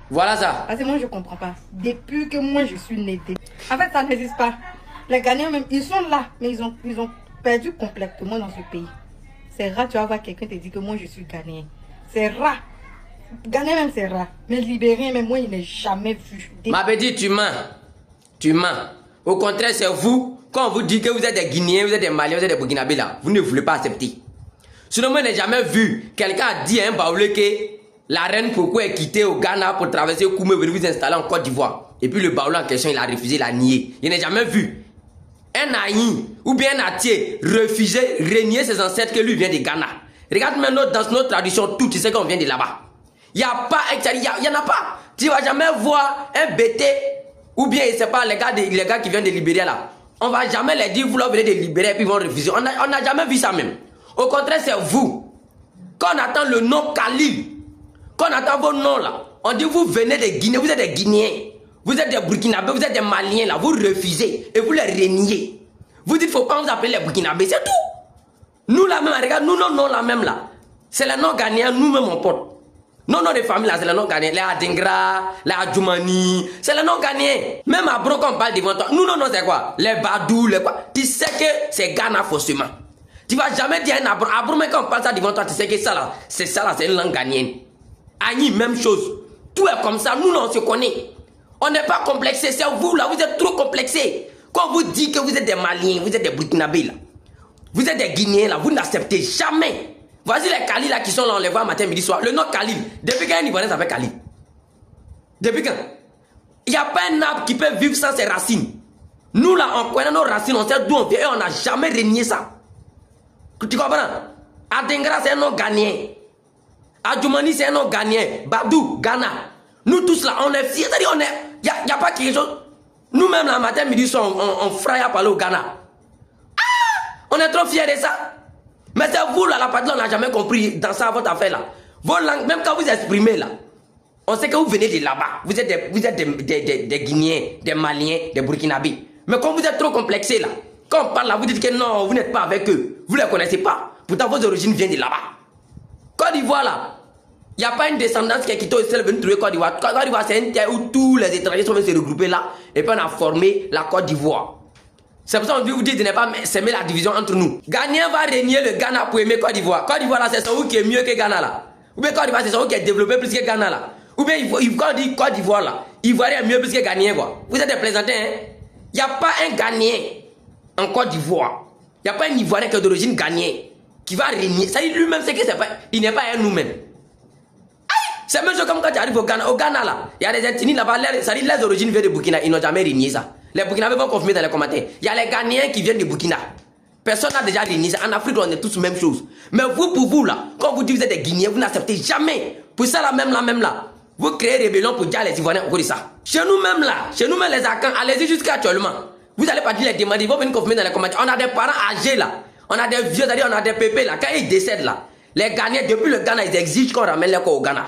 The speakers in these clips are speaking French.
Voilà ça. Parce que moi, je ne comprends pas. Depuis que moi, je suis née. En fait, ça n'existe pas. Les Ghanéens, même, ils sont là, mais ils ont perdu complètement dans ce pays. C'est rare, tu vas voir quelqu'un te dire que moi, je suis Ghanéen. C'est rare. Ghanéen, même, c'est rare. Mais Libérien, même moi, il n'est jamais vu. Ma petite, tu mens. Tu mens. Au contraire, c'est vous. Quand on vous dit que vous êtes des Guinéens, vous êtes des Maliens, vous êtes des Burkinabés, là, vous ne voulez pas accepter. Sinon, moi, je n'ai jamais vu quelqu'un a dit à un Baoulé que la reine pourquoi est quittée au Ghana pour traverser Koumé venir vous installer en Côte d'Ivoire. Et puis le Baoulé en question, il a refusé, il a nié. Je n'ai jamais vu un Aïn ou bien un Atié refuser, renier ses ancêtres que lui vient de Ghana. Regarde même dans notre tradition, tout, tu sais qu'on vient de là-bas. Il n'y a pas, il y en a pas. Tu ne vas jamais voir un BT ou bien, je ne sais pas, les gars qui viennent de Libéria là. On ne va jamais les dire, vous leur venez de Libéria et puis ils vont refuser. On n'a jamais vu ça même. Au contraire, c'est vous. Quand on attend le nom Khalil, quand on attend vos noms là, on dit vous venez de Guinée, vous êtes des Guinéens, vous êtes des Burkinabés, vous êtes des Maliens là, vous refusez et vous les reniez. Vous dites, il ne faut pas vous appeler les Burkinabés, c'est tout. Nous là même, regarde, nous nos noms là même là, c'est les noms ghanéens, nous-mêmes mon pote. Nos noms de famille là, c'est les noms ghanéens, les Adingra, les Adjoumani, c'est les noms ghanéens. Même à Bro, quand on parle devant toi, nous nos noms c'est quoi? Les Badou, les quoi? Tu sais que c'est Ghana faussement. Tu ne vas jamais dire un Abro, mais quand on parle ça devant toi, tu sais que ça là, c'est une langue ghanéenne. Agni, même chose. Tout est comme ça, nous là, on se connaît. On n'est pas complexé, c'est vous là, vous êtes trop complexé. Quand on vous dit que vous êtes des Maliens, vous êtes des Burkinabés là, vous êtes des Guinéens là, vous n'acceptez jamais. Voici les Khalil là qui sont là, on les voit matin, midi, soir. Le nom Khalil, depuis quand un Ivoirien s'appelle Khalil? Depuis quand? Il n'y a pas un arbre qui peut vivre sans ses racines. Nous là, on connaît nos racines, on sait d'où on vient et on n'a jamais renié ça. Tu comprends? Adengra, c'est un nom ghanéen. Adjoumani, c'est un nom ghanéen. Badou, Ghana. Nous tous là, on est fiers. C'est-à-dire, on est. Il n'y a pas quelque chose. Nous-mêmes, là, matin, midi, soir, on fraye à parler au Ghana. Ah! On est trop fiers de ça. Mais c'est vous là, la partie là, on n'a jamais compris dans ça, votre affaire là. Vos langues, même quand vous exprimez là, on sait que vous venez de là-bas. Vous êtes des Guinéens, des Maliens, des Burkinabés. Mais quand vous êtes trop complexés là, quand on parle là, vous dites que non, vous n'êtes pas avec eux. Vous ne les connaissez pas. Pourtant, vos origines viennent de là-bas. Côte d'Ivoire là, il n'y a pas une descendance qui est quittée au ciel venue trouver Côte d'Ivoire. Côte d'Ivoire, c'est une terre où tous les étrangers sont venus se regrouper là. Et puis on a formé la Côte d'Ivoire. C'est pour ça qu'on veut vous dire de ne pas s'aimer la division entre nous. Ghanéen va régner le Ghana pour aimer Côte d'Ivoire. Côte d'Ivoire là, c'est ça qui est mieux que Ghana là. Ou bien Côte d'Ivoire, c'est ça qui est développé plus que Ghana là. Ou bien quand on dit Côte d'Ivoire là, Ivoirien est mieux plus que Ghanéen quoi. Vous êtes des plaisantins, hein? Il n'y a pas un Ghanéen en Côte d'Ivoire. Il n'y a pas un Ivoirien qui est d'origine ghanéenne qui va régner. Ça dit lui-même, c'est que c'est pas, il n'est pas un nous-mêmes. C'est même chose comme quand tu arrives au Ghana. Au Ghana là, il y a des ethnies là-bas, ça dit les origines viennent de Burkina, ils n'ont jamais régné ça. Les Burkinabés vont confirmer dans les commentaires. Il y a les Ghanéens qui viennent de Burkina. Personne n'a déjà régné ça. En Afrique, on est tous la même chose. Mais vous, pour vous là, quand vous dites que vous êtes des Guinéens, vous n'acceptez jamais. Pour ça là, même là. Vous créez rébellion pour dire les Ivoiriens au cours de ça. Chez nous même là, chez nous même les Akans, allez-y jusqu'à actuellement. Vous allez pas dire les demander, ils vont venir confirmer dans les commentaires. On a des parents âgés là. On a des vieux, c'est-à-dire on a des pépés là. Quand ils décèdent là, les Ghanéens, depuis le Ghana, ils exigent qu'on ramène les corps au Ghana.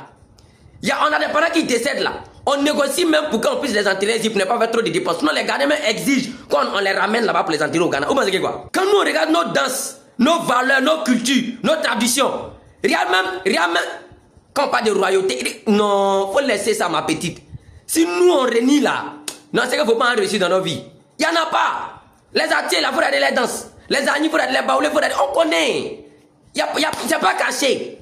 On a des parents qui décèdent là. On négocie même pour qu'on puisse les enterrer ici pour ne pas faire trop de dépenses. Sinon les Ghanéens même exigent qu'on les ramène là-bas pour les enterrer au Ghana. Vous pensez quoi? Quand nous on regarde nos danses, nos valeurs, nos cultures, nos traditions, regarde même, quand on parle de royauté, non, faut laisser ça ma petite. Si nous on renie là, non c'est qu'il ne faut pas en réussir dans nos vies. Il n'y en a pas. Les Atiers là, il faut regarder les danses. Les Agnis, il faut regarder les Baoulés, il faut regarder. On connaît. C'est pas caché.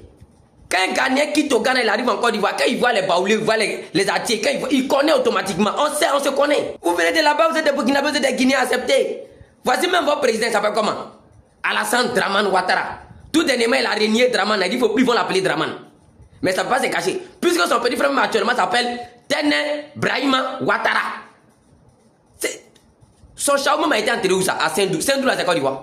Quand un Ghanéen quitte au Ghana, il arrive en Côte d'Ivoire, quand il voit les Baoulés, il voit les Atiers, il connaît automatiquement. On sait, on se connaît. Vous venez de là-bas, vous êtes des Burkinabés, vous êtes des Guinéens acceptés. Voici même votre président, il s'appelle comment? Alassane Dramane Ouattara. Tout dernièrement, il a régné Dramane. Il a dit qu'il faut plus l'appeler Dramane. Mais ça ne peut pas se cacher. Puisque son petit frère actuellement s'appelle Tene Brahima Ouattara. Son charbon a été enterré où ça? À Saint-Dou. Saint-Dou là, c'est Côte d'Ivoire.